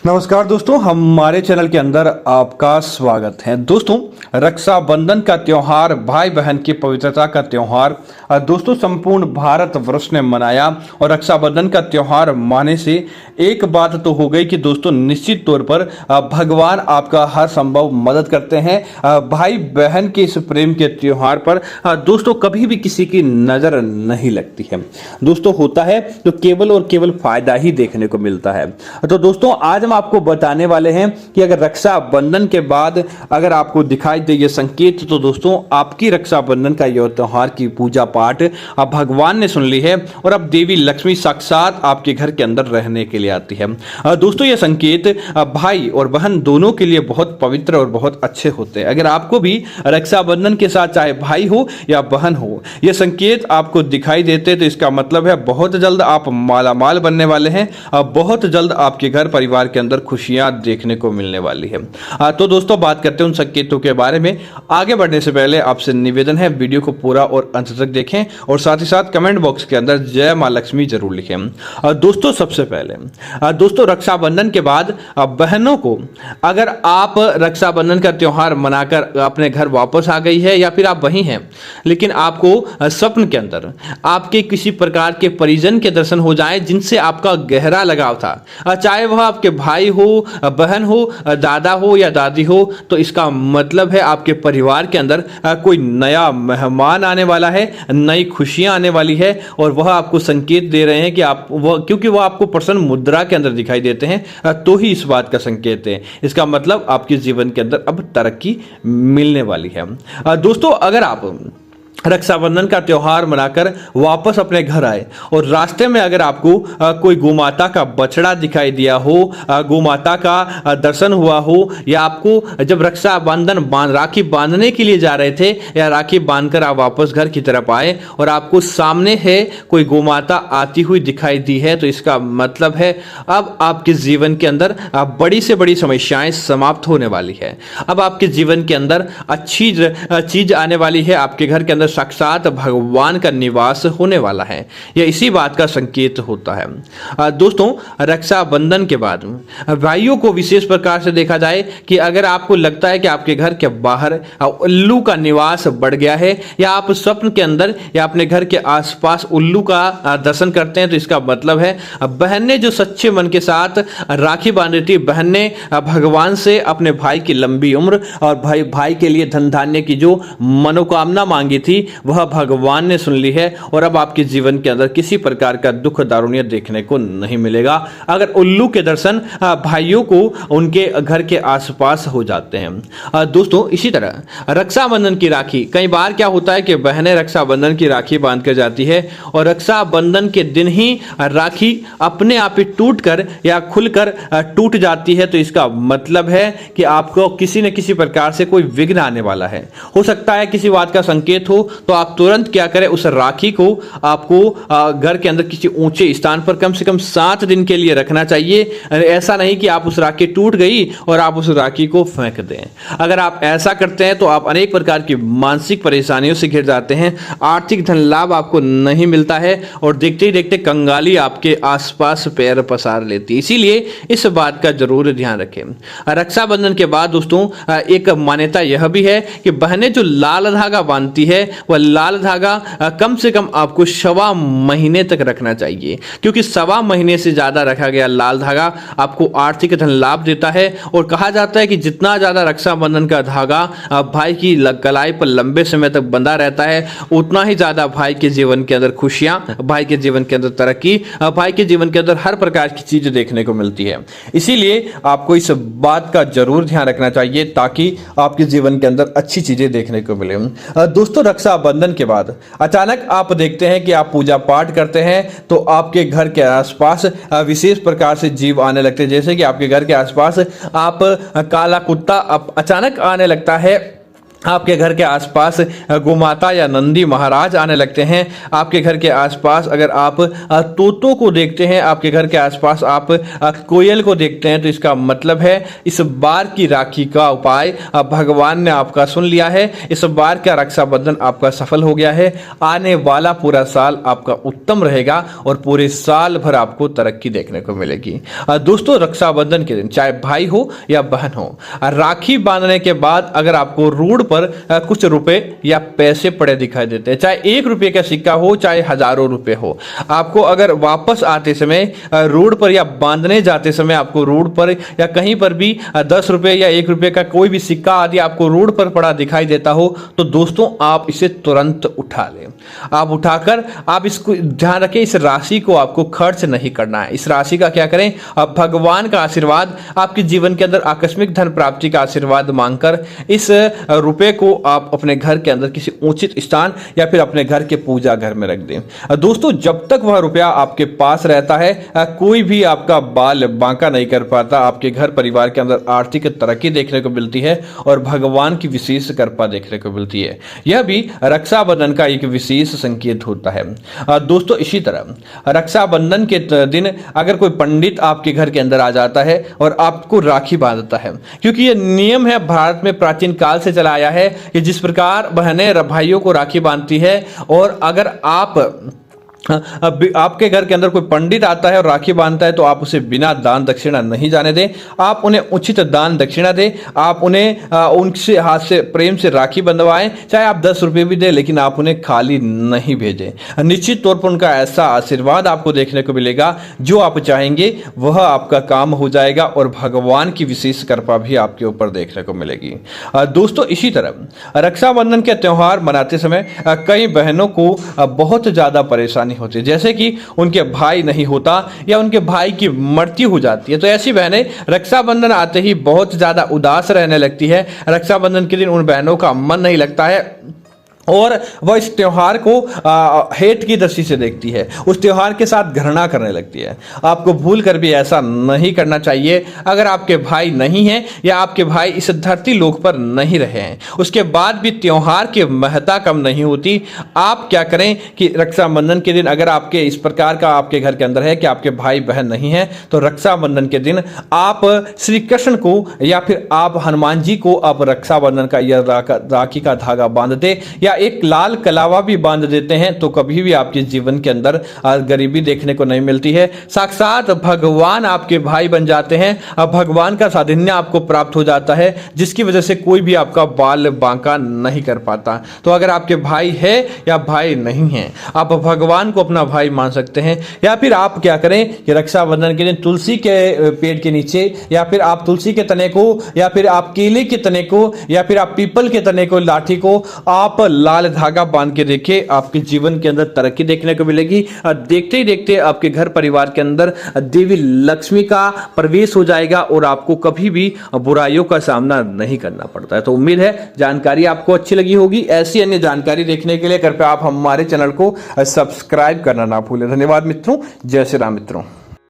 नमस्कार दोस्तों, हमारे चैनल के अंदर आपका स्वागत है। दोस्तों, रक्षाबंधन का त्योहार, भाई बहन की पवित्रता का त्योहार दोस्तों संपूर्ण भारतवर्ष ने मनाया। और रक्षाबंधन का त्योहार माने से एक बात तो हो गई कि दोस्तों निश्चित तौर पर भगवान आपका हर संभव मदद करते हैं। भाई बहन के इस प्रेम के त्योहार पर दोस्तों कभी भी किसी की नजर नहीं लगती है। दोस्तों होता है तो केवल और केवल फायदा ही देखने को मिलता है। तो दोस्तों आज हम आपको बताने वाले हैं कि अगर रक्षाबंधन के बाद अगर आपको दिखाई दे ये संकेत, तो दोस्तों आपकी रक्षाबंधन का यह त्योहार की पूजा पाठ अब भगवान ने सुन ली है और अब देवी लक्ष्मी साक्षात आपके घर के अंदर रहने के लिए आती है। दोस्तों ये संकेत भाई और बहन दोनों के लिए बहुत पवित्र और बहुत अच्छे होते हैं। अगर आपको भी रक्षाबंधन के साथ चाहे भाई हो या बहन हो, ये संकेत आपको दिखाई देते तो इसका मतलब है बहुत जल्द आप मालामाल बनने वाले हैं। बहुत जल्द आपके घर परिवार के अंदर खुशियां देखने को मिलने वाली है। तो दोस्तों बात करते हैं उन संकेतों के बारे में। आगे बढ़ने से पहले आपसे निवेदन है वीडियो को पूरा और अंत तक देखें और साथ ही साथ कमेंट बॉक्स के अंदर जय मां लक्ष्मी जरूर लिखें। दोस्तों सबसे पहले दोस्तों रक्षाबंधन के बाद बहनों को अगर आप रक्षाबंधन का त्योहार मनाकर अपने घर वापस आ गई है या फिर आप वहीं हैं, लेकिन आपको स्वप्न के अंदर आपके किसी प्रकार के परिजन के दर्शन हो जाएं जिनसे आपका गहरा लगाव था, चाहे वह आपके भाई हो, बहन हो, दादा हो या दादी हो, तो इसका मतलब है आपके परिवार के अंदर कोई नया मेहमान आने वाला है, नई खुशियां आने वाली है। और वह आपको संकेत दे रहे हैं कि क्योंकि वह आपको प्रसन्न मुद्रा के अंदर दिखाई देते हैं, तो ही इस बात का संकेत है। इसका मतलब आपके जीवन के अंदर अब तरक्की मिलने वाली है। दोस्तों अगर आप रक्षाबंधन का त्योहार मनाकर वापस अपने घर आए और रास्ते में अगर आपको कोई गोमाता का बछड़ा दिखाई दिया हो, गोमाता का दर्शन हुआ हो, या आपको जब रक्षाबंधन राखी बांधने के लिए जा रहे थे या राखी बांधकर आप वापस घर की तरफ आए और आपको सामने है कोई गोमाता आती हुई दिखाई दी है, तो इसका मतलब है अब आपके जीवन के अंदर बड़ी से बड़ी समस्याएं समाप्त होने वाली है। अब आपके जीवन के अंदर अच्छी चीज आने वाली है। आपके घर के अंदर साक्षात भगवान का निवास होने वाला है। यह इसी बात का संकेत होता है। दोस्तों रक्षाबंधन के बाद भाइयों को विशेष प्रकार से देखा जाए कि अगर आपको लगता है कि आपके घर के बाहर उल्लू का निवास बढ़ गया है या आप स्वप्न के अंदर या अपने घर के आसपास उल्लू का दर्शन करते हैं, तो इसका मतलब है बहन ने जो सच्चे मन के साथ राखी बांधी थी, बहन ने भगवान से अपने भाई की लंबी उम्र और भाई के लिए धन धान्य की जो मनोकामना मांगी थी वह भगवान ने सुन ली है। और अब आपके जीवन के अंदर किसी प्रकार का दुख दारुण्य देखने को नहीं मिलेगा अगर उल्लू के दर्शन भाइयों को उनके घर के आसपास हो जाते हैं। दोस्तों इसी तरह रक्षाबंधन की राखी, कई बार क्या होता है कि बहनें रक्षाबंधन की राखी बांध कर जाती है और रक्षाबंधन के दिन ही राखी अपने आप ही टूट कर या खुलकर टूट जाती है, तो इसका मतलब है कि आपको किसी न किसी प्रकार से कोई विघ्न आने वाला है। हो सकता है किसी बात का संकेत हो, तो आप तुरंत क्या करें, उस राखी को आपको घर के अंदर किसी ऊंचे स्थान पर कम से कम 7 दिन के लिए रखना चाहिए। ऐसा नहीं कि आप उस राखी टूट गई और आप उस राखी को फेंक दें। अगर आप ऐसा करते हैं तो आप अनेक प्रकार की मानसिक परेशानियों से घिर जाते हैं, आर्थिक धन लाभ आपको नहीं मिलता है और देखते ही देखते कंगाली आपके आसपास पैर पसार लेती है। इसीलिए इस बात का जरूर ध्यान रखें। रक्षाबंधन के बाद दोस्तों एक मान्यता यह भी है कि बहनें जो लाल धागा बांधती है वह लाल धागा कम से कम आपको 1.25 महीने तक रखना चाहिए, क्योंकि 1.25 महीने से ज्यादा रखा गया लाल धागा आपको आर्थिक धन लाभ देता है। और कहा जाता है कि जितना ज्यादा रक्षाबंधन का धागा भाई की कलाई पर लंबे समय तक बंधा रहता है, उतना ही ज्यादा भाई के जीवन के अंदर खुशियां, भाई के जीवन के अंदर तरक्की, भाई के जीवन के अंदर हर प्रकार की चीज देखने को मिलती है। इसीलिए आपको इस बात का जरूर ध्यान रखना चाहिए ताकि आपके जीवन के अंदर अच्छी चीजें देखने को मिले। दोस्तों रक्षाबंधन के बाद अचानक आप देखते हैं कि आप पूजा पाठ करते हैं तो आपके घर के आसपास विशेष प्रकार से जीव आने लगते हैं। जैसे कि आपके घर के आसपास आप काला कुत्ता अचानक आने लगता है आपके घर के आसपास गोमाता या नंदी महाराज आने लगते हैं। आपके घर के आसपास अगर आप तोतों को देखते हैं, आपके घर के आसपास आप कोयल को देखते हैं, तो इसका मतलब है इस बार की राखी का उपाय भगवान ने आपका सुन लिया है। इस बार का रक्षाबंधन आपका सफल हो गया है। आने वाला पूरा साल आपका उत्तम रहेगा और पूरे साल भर आपको तरक्की देखने को मिलेगी। दोस्तों, रक्षाबंधन के दिन चाहे भाई हो या बहन हो, राखी बांधने के बाद अगर आपको रोड पर कुछ रुपए या पैसे पड़े दिखाई देते हैं, चाहे 1 रुपये का सिक्का हो चाहे हजारों रुपए हो, आपको अगर वापस आते समय रोड पर या बांधने जाते समय आपको रोड पर या कहीं पर भी 10 रुपए या 1 रुपये का कोई भी सिक्का आदि आपको रोड पर पड़ा दिखाई देता हो, तो दोस्तों आप इसे तुरंत उठा लें। आप उठाकर आप इसको ध्यान रखें, इस राशि को आपको खर्च नहीं करना है। इस राशि का क्या करें, आप भगवान का आशीर्वाद, आपके जीवन के अंदर आकस्मिक धन प्राप्ति का आशीर्वाद मांगकर इस रुपए को आप अपने घर के अंदर किसी उचित स्थान या फिर अपने घर के पूजा घर में रख दें। दोस्तों, जब तक वह रुपया आपके पास रहता है, कोई भी आपका बाल बांका नहीं कर पाता। आपके घर परिवार के अंदर आर्थिक तरक्की देखने को मिलती है और भगवान की विशेष कृपा देखने को मिलती है। यह भी रक्षाबंधन का एक विशेष संकेत होता है। दोस्तों, इसी तरह रक्षाबंधन के दिन अगर कोई पंडित आपके घर के अंदर आ जाता है और आपको राखी बांधता है, क्योंकि यह नियम है, भारत में प्राचीन काल से चला आया है कि जिस प्रकार बहनें भाइयों को राखी बांधती है, और अगर आपके घर के अंदर कोई पंडित आता है और राखी बांधता है, तो आप उसे बिना दान दक्षिणा नहीं जाने दें। आप उन्हें उचित दान दक्षिणा दें। आप उन्हें उनसे हाथ से प्रेम से राखी बंधवाएं, चाहे आप 10 रुपये भी दें, लेकिन आप उन्हें खाली नहीं भेजें। निश्चित तौर पर उनका ऐसा आशीर्वाद आपको देखने को मिलेगा, जो आप चाहेंगे वह आपका काम हो जाएगा और भगवान की विशेष कृपा भी आपके ऊपर देखने को मिलेगी। दोस्तों, इसी तरह रक्षाबंधन के त्यौहार मनाते समय कई बहनों को बहुत ज्यादा परेशानी होती है, जैसे कि उनके भाई नहीं होता या उनके भाई की मृत्यु हो जाती है। तो ऐसी बहनें रक्षाबंधन आते ही बहुत ज्यादा उदास रहने लगती है। रक्षाबंधन के दिन उन बहनों का मन नहीं लगता है और वह इस त्योहार को हेट की दृष्टि से देखती है, उस त्योहार के साथ घृणा करने लगती है। आपको भूल कर भी ऐसा नहीं करना चाहिए। अगर आपके भाई नहीं हैं या आपके भाई इस धरती लोक पर नहीं रहे हैं, उसके बाद भी त्योहार की महत्ता कम नहीं होती। आप क्या करें कि रक्षाबंधन के दिन अगर आपके इस प्रकार का आपके घर के अंदर है कि आपके भाई बहन नहीं है, तो रक्षाबंधन के दिन आप श्री कृष्ण को या फिर आप हनुमान जी को आप रक्षाबंधन का या राखी का धागा बांध दे या एक लाल कलावा भी बांध देते हैं, तो कभी भी आपके जीवन के अंदर गरीबी देखने को नहीं मिलती है। साक्षात भगवान आपके भाई बन जाते हैं। अब भगवान का साधिन्य आपको प्राप्त हो जाता है, जिसकी वजह से कोई भी आपका बाल बांका नहीं कर पाता। तो अगर आपके भाई है या भाई नहीं है, आप भगवान को अपना भाई मान सकते हैं। या फिर आप क्या करें कि रक्षाबंधन के दिन तुलसी के पेड़ के नीचे या फिर आप तुलसी के तने को या फिर आप केले के तने को या फिर आप पीपल के तने को, लाठी को आप लाल धागा बांध के देखिए, आपके जीवन के अंदर तरक्की देखने को मिलेगी। देखते ही देखते आपके घर परिवार के अंदर देवी लक्ष्मी का प्रवेश हो जाएगा और आपको कभी भी बुराइयों का सामना नहीं करना पड़ता है। तो उम्मीद है जानकारी आपको अच्छी लगी होगी। ऐसी अन्य जानकारी देखने के लिए कृपया आप हमारे चैनल को सब्सक्राइब करना ना भूलें। धन्यवाद मित्रों। जय श्री राम मित्रों।